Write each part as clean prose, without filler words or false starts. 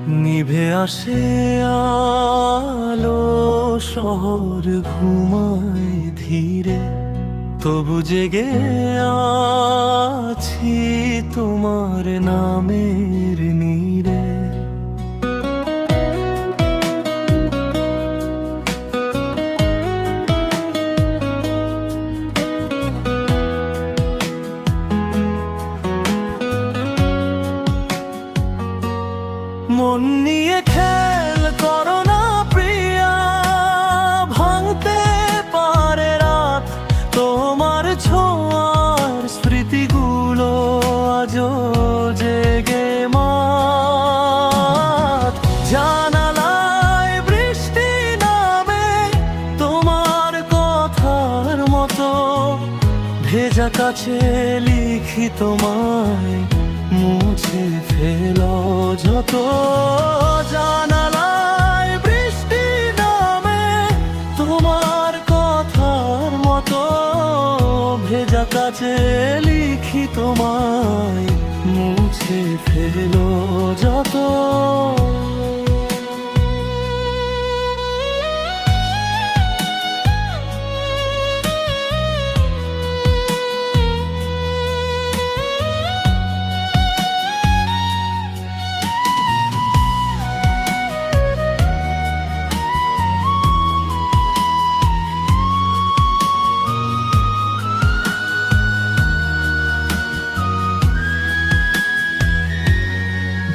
নিভে আসে আলো, শহর ঘুমায় ধীরে, তবু জেগে আছি তোমার নামের নীড়ে। মন নিয়ে খেল করো না প্রিয়া, ভাঙতে পারে রাত তোমার ছোঁয়ার স্মৃতিগুলো আজও জেগে মাত। জানালায় বৃষ্টি নামে তোমার কথার মতো, ভেজা কাছে লিখি তোমায় মুছে ফেলো যত। জানালায় বৃষ্টি নামে তোমার কথার মতো, ভেজা কাছে লিখি তোমায় মুছে ফেলো যত।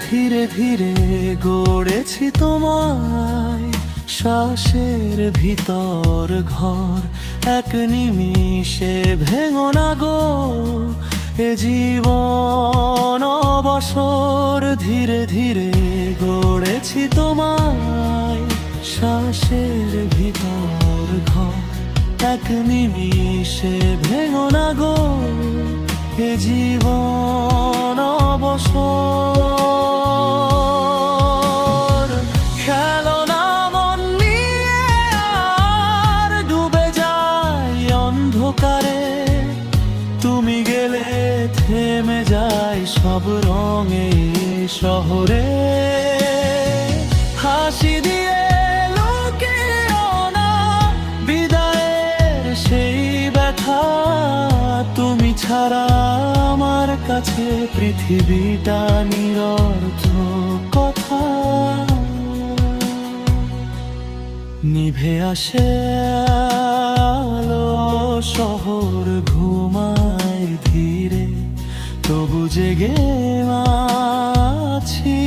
ধীরে ধীরে গড়েছি তোমায় শ্বাসের ভিতর ঘর, এক নিমিষে ভেঙো না গো এ জীবন অবসর। ধীরে ধীরে গড়েছি তোমায় শ্বাসের ভিতর ঘর, এক নিমিষে ভেঙো না গো এ জীবন অবসর। খেলো না মন নিয়ে আর ডুবে যাই অন্ধকারে, তুমি গেলে থেমে যায় সব রঙে শহরে। হাসি দিয়ে লুকিও না বিদায়ের সেই ব্যথা, তুমি ছাড়া আমার কাছে পৃথিবীটা নিরর্থক কথা। নিভে আসে আলো, শহর ঘুমায় ধীরে, তবু জেগে আছি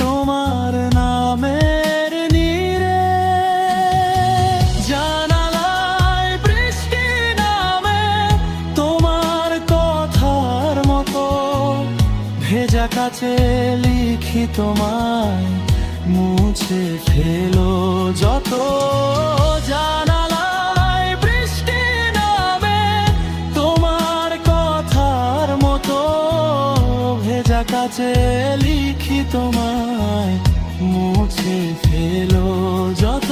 তোমার নামের নীড়ে। জানালায় বৃষ্টি নামে তোমার কথার মতো, ভেজা কাছে লিখি তোমায় মুছে ফেলো যত। জানালায় বৃষ্টি নামে তোমার কথার মতো, ভেজা কাছে লিখি তোমায় মুছে ফেলো যত।